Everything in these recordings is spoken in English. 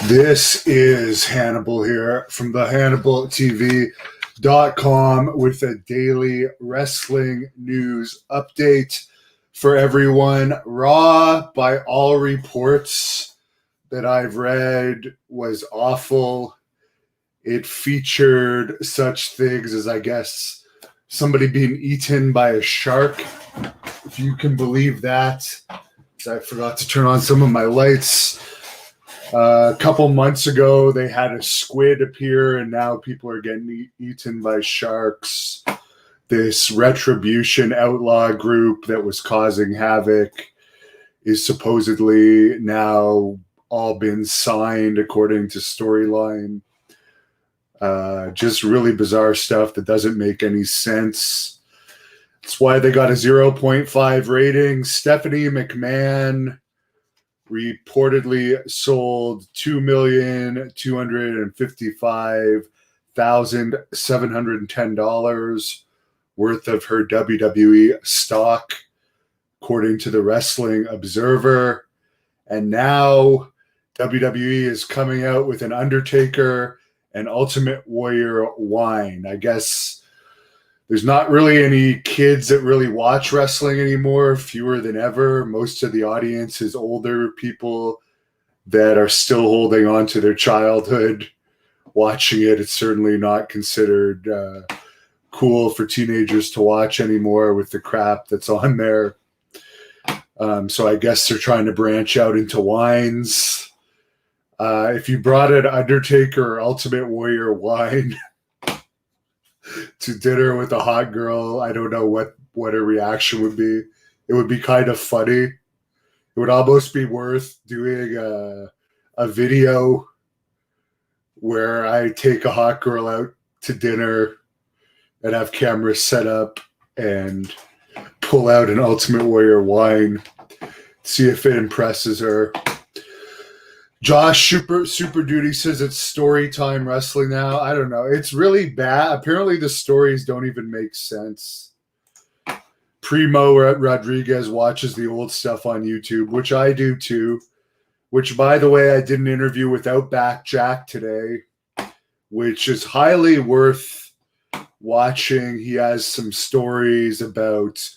This is Hannibal here from the Hannibal TV.com with a daily wrestling news update for everyone. Raw, by all reports that I've read, was awful. It featured such things as, I guess, somebody being eaten by a shark, if you can believe that. I forgot to turn on some of my lights. A couple months ago, they had a squid appear, and now people are getting eaten by sharks. This Retribution outlaw group that was causing havoc is supposedly now all been signed according to storyline. Just really bizarre stuff that doesn't make any sense. That's why they got a 0.5 rating. Stephanie McMahon reportedly sold $2,255,710 worth of her WWE stock, according to the Wrestling Observer. And now WWE is coming out with an Undertaker and Ultimate Warrior wine. I guess there's not really any kids that really watch wrestling anymore, fewer than ever. Most of the audience is older people that are still holding on to their childhood watching it. It's certainly not considered cool for teenagers to watch anymore with the crap that's on there. So I guess they're trying to branch out into wines. If you brought an Undertaker or Ultimate Warrior wine to dinner with a hot girl, I don't know what her reaction would be. It would be kind of funny. It would almost be worth doing a video where I take a hot girl out to dinner and have cameras set up and pull out an Ultimate Warrior wine, see if it impresses her. Josh Super Duty says it's story time wrestling now. I don't know. It's really bad. Apparently the stories don't even make sense. Primo Rodriguez watches the old stuff on YouTube, which I do too. Which, by the way, I did an interview with Outback Jack today, which is highly worth watching. He has some stories about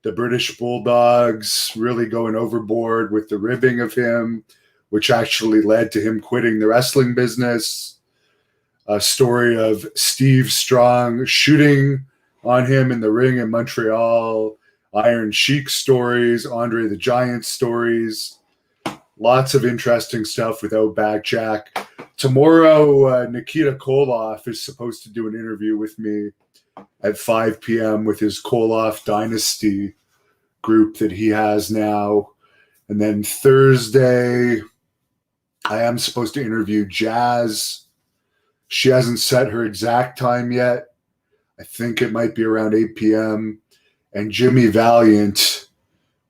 the British Bulldogs really going overboard with the ribbing of him, which actually led to him quitting the wrestling business. A story of Steve Strong shooting on him in the ring in Montreal. Iron Sheik stories, Andre the Giant stories. Lots of interesting stuff with Outback Jack. Tomorrow, Nikita Koloff is supposed to do an interview with me at 5 p.m. with his Koloff Dynasty group that he has now. And then Thursday, I am supposed to interview Jazz. She hasn't set her exact time yet. I think it might be around 8 p.m. And Jimmy Valiant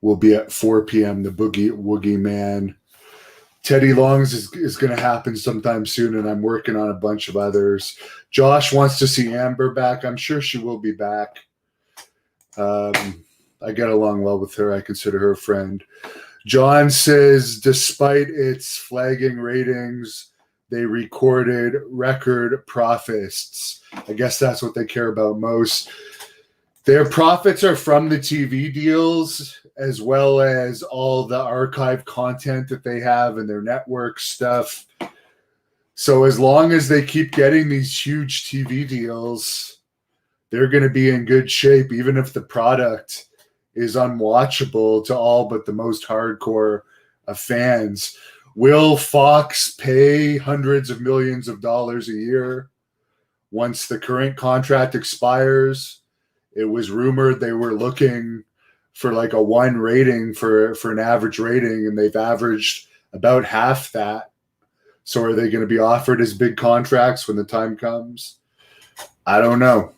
will be at 4 p.m., the Woogie Man. Teddy Longs is going to happen sometime soon, and I'm working on a bunch of others. Josh wants to see Amber back. I'm sure she will be back. I get along well with her. I consider her a friend. John says, despite its flagging ratings, they recorded record profits. I guess that's what they care about most. Their profits are from the TV deals, as well as all the archive content that they have and their network stuff. So as long as they keep getting these huge TV deals, they're going to be in good shape, even if the product is unwatchable to all but the most hardcore of fans. Will Fox pay hundreds of millions of dollars a year once the current contract expires? It was rumored they were looking for like a 1 rating for an average rating, and they've averaged about half that. So are they going to be offered as big contracts when the time comes? I don't know.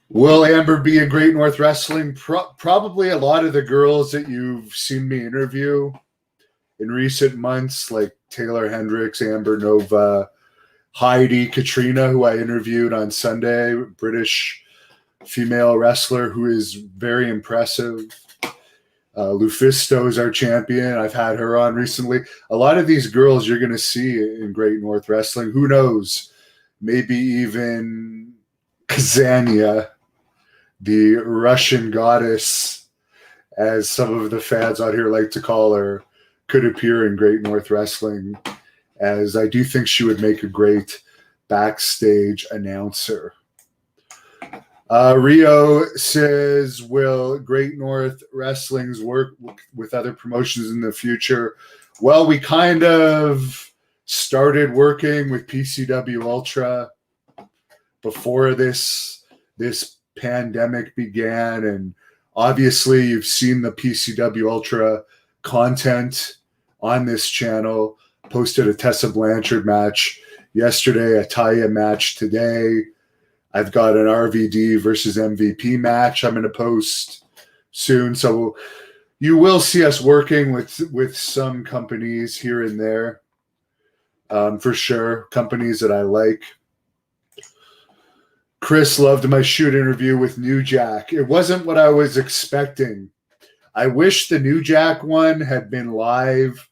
Will Amber be in Great North Wrestling? Probably a lot of the girls that you've seen me interview in recent months, like Taylor Hendricks, Amber Nova, Heidi Katrina, who I interviewed on Sunday, British female wrestler who is very impressive. Lufisto's our champion. I've had her on recently. A lot of these girls you're going to see in Great North Wrestling. Who knows? Maybe even Kazania, the Russian goddess, as some of the fans out here like to call her, could appear in Great North Wrestling, as I do think she would make a great backstage announcer. Rio says, will Great North Wrestling's work with other promotions in the future? Well, we kind of started working with PCW Ultra before this pandemic began, and obviously you've seen the PCW Ultra content on this channel. Posted a Tessa Blanchard match yesterday, a Taya match today. I've got an RVD versus MVP match I'm going to post soon. So you will see us working with some companies here and there, for sure. Companies that I like. Chris loved my shoot interview with New Jack. It wasn't what I was expecting. I wish the New Jack one had been live,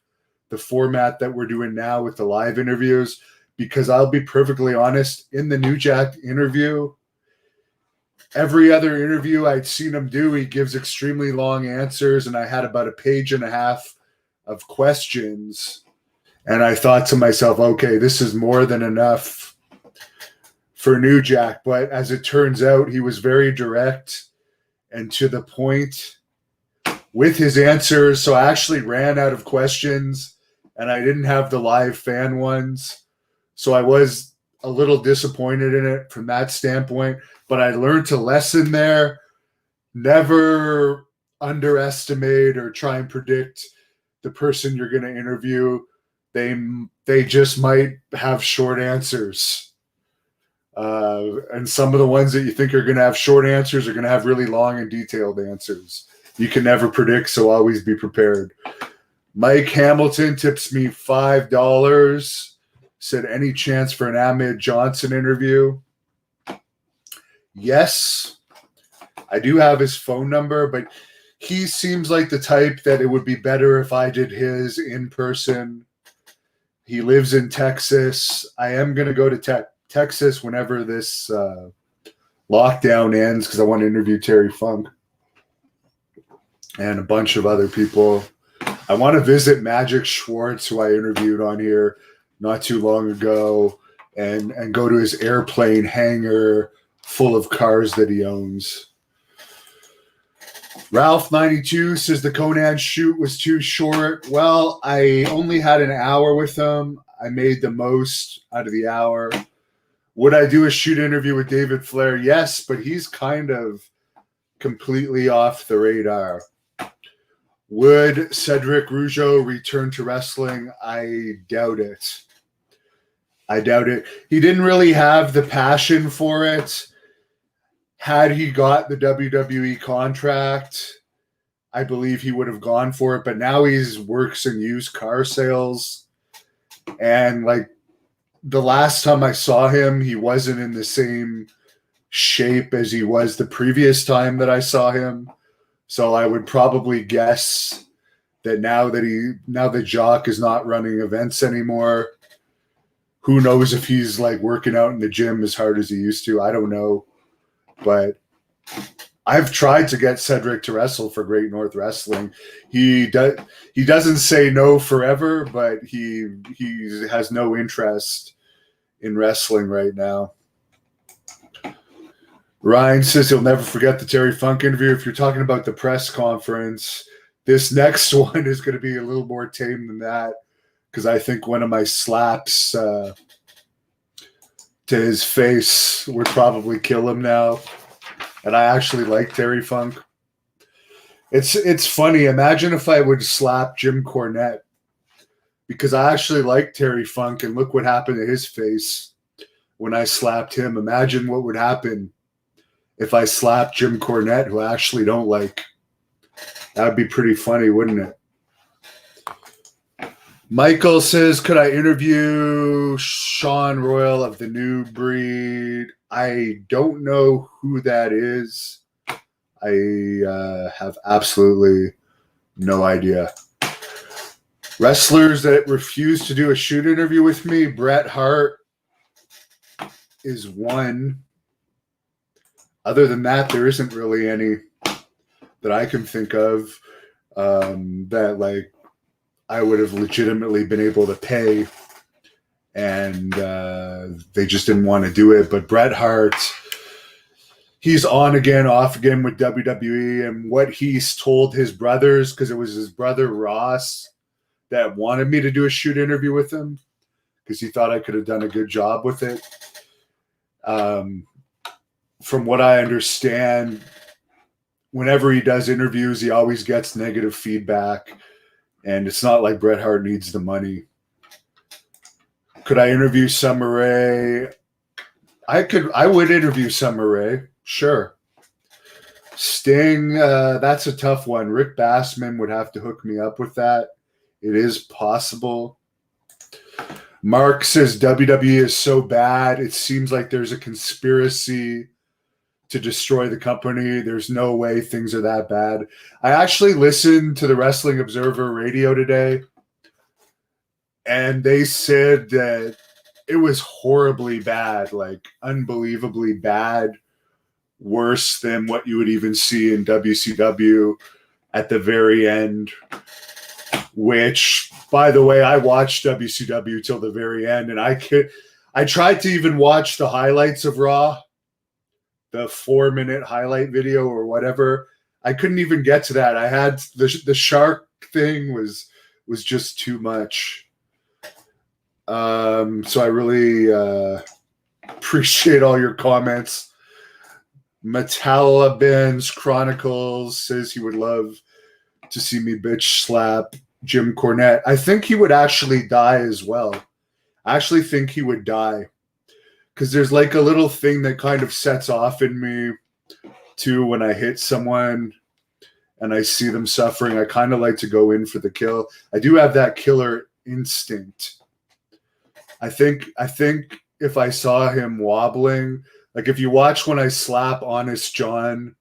the format that we're doing now with the live interviews. Because I'll be perfectly honest, in the New Jack interview, every other interview I'd seen him do, he gives extremely long answers, and I had about a page and a half of questions. And I thought to myself, okay, this is more than enough for New Jack. But as it turns out, he was very direct and to the point with his answers. So I actually ran out of questions, and I didn't have the live fan ones. So I was a little disappointed in it from that standpoint, but I learned a lesson there. Never underestimate or try and predict the person you're going to interview. They just might have short answers. And some of the ones that you think are going to have short answers are going to have really long and detailed answers. You can never predict, so always be prepared. Mike Hamilton tips me $5. Said, any chance for an Ahmed Johnson interview? Yes. I do have his phone number, but he seems like the type that it would be better if I did his in person. He lives in Texas. I am going to go to Texas whenever this lockdown ends because I want to interview Terry Funk and a bunch of other people. I want to visit Magic Schwartz, who I interviewed on here not too long ago, and go to his airplane hangar full of cars that he owns. Ralph92 says the Conan shoot was too short. Well, I only had an hour with him. I made the most out of the hour. Would I do a shoot interview with David Flair? Yes, but he's kind of completely off the radar. Would Cedric Rougeau return to wrestling? I doubt it. I doubt it. He didn't really have the passion for it. Had he got the WWE contract, I believe he would have gone for it. But now he works in used car sales. And like the last time I saw him, he wasn't in the same shape as he was the previous time that I saw him. So I would probably guess that now that Jock is not running events anymore, who knows if he's like working out in the gym as hard as he used to. I don't know. But I've tried to get Cedric to wrestle for Great North Wrestling. He doesn't say no forever, but he has no interest in wrestling right now. Ryan says he'll never forget the Terry Funk interview. If you're talking about the press conference, this next one is going to be a little more tame than that, because I think one of my slaps to his face would probably kill him now. And I actually like Terry Funk. It's funny. Imagine if I would slap Jim Cornette, because I actually like Terry Funk, and look what happened to his face when I slapped him. Imagine what would happen if I slapped Jim Cornette, who I actually don't like. That would be pretty funny, wouldn't it? Michael says, could I interview Sean Royal of the New Breed? I don't know who that is. I have absolutely No idea. Wrestlers that refuse to do a shoot interview with me, Bret Hart is one. Other than that, there isn't really any that I can think of that like I would have legitimately been able to pay, and they just didn't want to do it. But Bret Hart, he's on again, off again with WWE, and what he's told his brothers, because it was his brother Ross that wanted me to do a shoot interview with him because he thought I could have done a good job with it. From what I understand, whenever he does interviews, he always gets negative feedback, and it's not like Bret Hart needs the money. Could I interview Summer Rae? I would interview Summer Rae, sure. Sting, that's a tough one. Rick Bassman would have to hook me up with that. It is possible. Mark says WWE is so bad, it seems like there's a conspiracy to destroy the company. There's no way things are that bad. I actually listened to the Wrestling Observer radio today, and they said that it was horribly bad, like unbelievably bad, worse than what you would even see in WCW at the very end, which, by the way, I watched WCW till the very end, and I tried to even watch the highlights of Raw, the 4-minute highlight video or whatever. I couldn't even get to that. I had the shark thing was just too much. So I really appreciate all your comments. Metalla Benz Chronicles says he would love to see me bitch slap Jim Cornette. I think he would actually die as well. I actually think he would die, because there's like a little thing that kind of sets off in me too when I hit someone and I see them suffering. I kind of like to go in for the kill. I do have that killer instinct. I think if I saw him wobbling, like if you watch when I slap Honest John,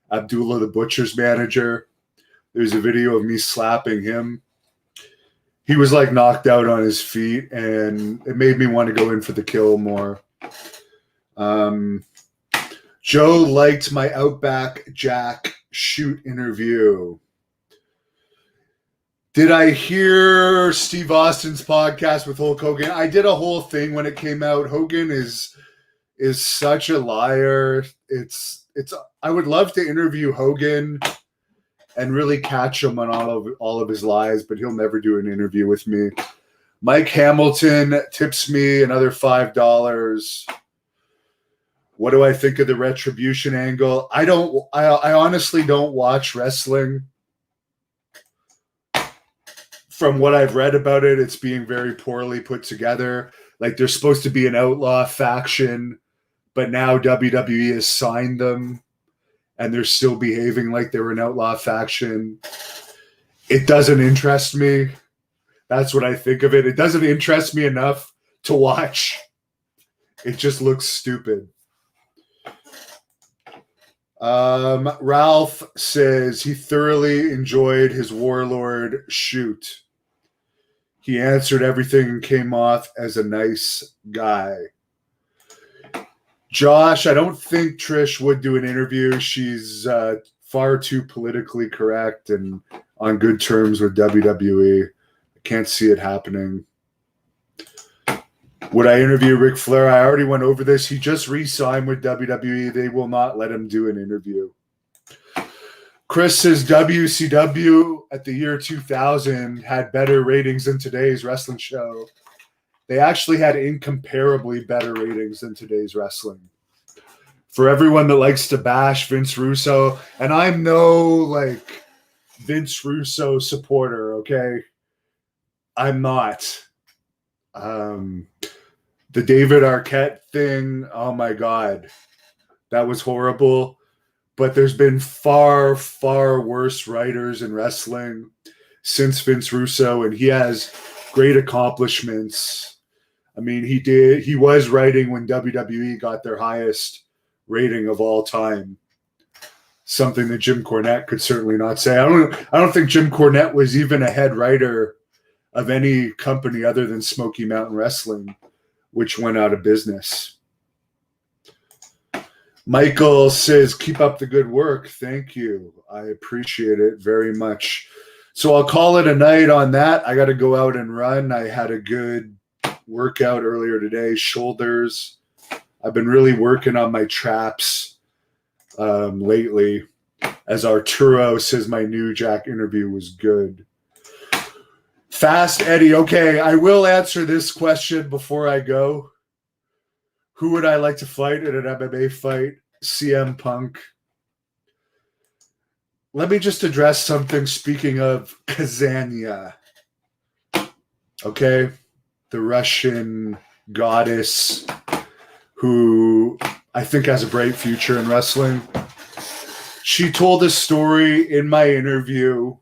Abdullah the Butcher's manager, there's a video of me slapping him. He was like knocked out on his feet, and it made me want to go in for the kill more. Joe liked my Outback Jack shoot interview. Did I hear Steve Austin's podcast with Hulk Hogan? I did a whole thing when it came out. Hogan is such a liar. I would love to interview Hogan and really catch him on all of his lies, but he'll never do an interview with me. Mike Hamilton tips me another $5. What do I think of the Retribution angle? I honestly don't watch wrestling. From what I've read about it, it's being very poorly put together. Like, there's supposed to be an outlaw faction, but now WWE has signed them, and they're still behaving like they were an outlaw faction. It doesn't interest me. That's what I think of it. It doesn't interest me enough to watch. It just looks stupid. Ralph says he thoroughly enjoyed his Warlord shoot. He answered everything and came off as a nice guy. Josh, I don't think Trish would do an interview. She's far too politically correct and on good terms with WWE. I can't see it happening. Would I interview Ric Flair? I already went over this. He just re-signed with WWE. They will not let him do an interview. Chris says WCW at the year 2000 had better ratings than today's wrestling show. They actually had incomparably better ratings than today's wrestling. For everyone that likes to bash Vince Russo, and I'm no like Vince Russo supporter, okay? I'm not. The David Arquette thing, oh my God, that was horrible. But there's been far, far worse writers in wrestling since Vince Russo, and he has great accomplishments. I mean, he was writing when WWE got their highest rating of all time. something that Jim Cornette could certainly not say. I don't think Jim Cornette was even a head writer of any company other than Smoky Mountain Wrestling, which went out of business. Michael says, keep up the good work. Thank you. I appreciate it very much. So I'll call it a night on that. I got to go out and run. I had a good workout earlier today, shoulders. I've been really working on my traps lately. As Arturo says, my New Jack interview was good. Fast Eddie. Okay, I will answer this question before I go. Who would I like to fight in an MMA fight? CM Punk. Let me just address something. Speaking of Kazania, okay, the Russian goddess who I think has a bright future in wrestling. She told a story in my interview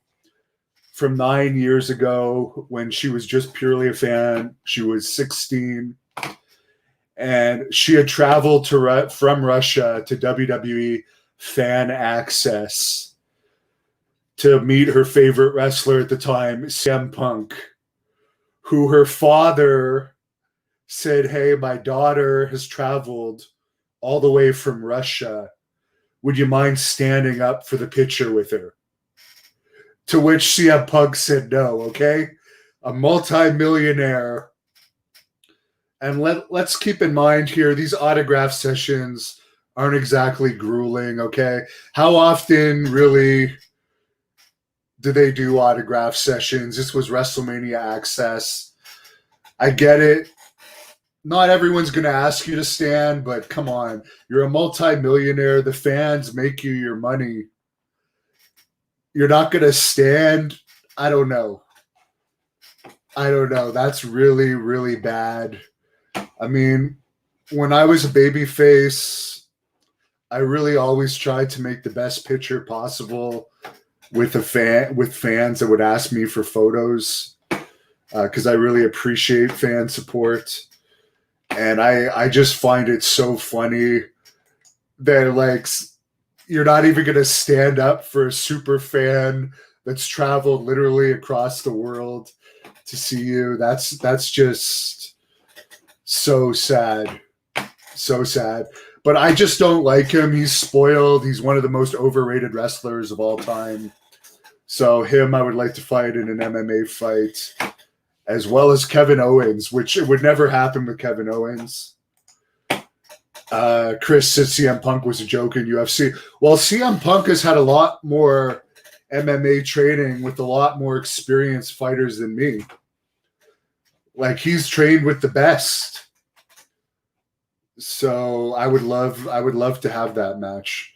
from 9 years ago when she was just purely a fan. She was 16. And she had traveled from Russia to WWE Fan Access to meet her favorite wrestler at the time, CM Punk, who her father said, hey, my daughter has traveled all the way from Russia. Would you mind standing up for the picture with her? To which CM Punk said no, okay? A multi-millionaire. And let's keep in mind here, these autograph sessions aren't exactly grueling, okay? How often really do they do autograph sessions? This was WrestleMania Access. I get it. Not everyone's going to ask you to stand, but come on. You're a multi-millionaire. The fans make you your money. You're not going to stand? I don't know. That's really, really bad. I mean, when I was a babyface, I really always tried to make the best picture possible with fans that would ask me for photos because I really appreciate fan support. And I just find it so funny that, like, you're not even going to stand up for a super fan that's traveled literally across the world to see you. That's just so sad. So sad. But I just don't like him. He's spoiled. He's one of the most overrated wrestlers of all time. So him, I would like to fight in an MMA fight, as well as Kevin Owens, which it would never happen with Kevin Owens. Chris said CM Punk was a joke in UFC. Well, CM Punk has had a lot more MMA training with a lot more experienced fighters than me. Like, he's trained with the best. So I would love to have that match.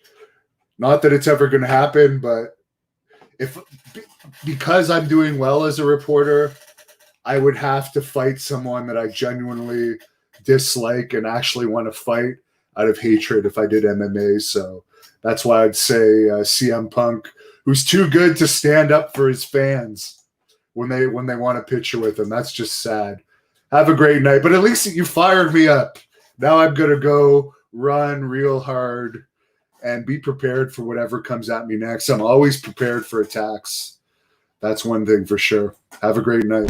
Not that it's ever going to happen, but because I'm doing well as a reporter, I would have to fight someone that I genuinely dislike and actually want to fight out of hatred if I did MMA. So that's why I'd say CM Punk, who's too good to stand up for his fans when they want a picture with him. That's just sad. Have a great night. But at least you fired me up. Now I'm going to go run real hard and be prepared for whatever comes at me next. I'm always prepared for attacks. That's one thing for sure. Have a great night.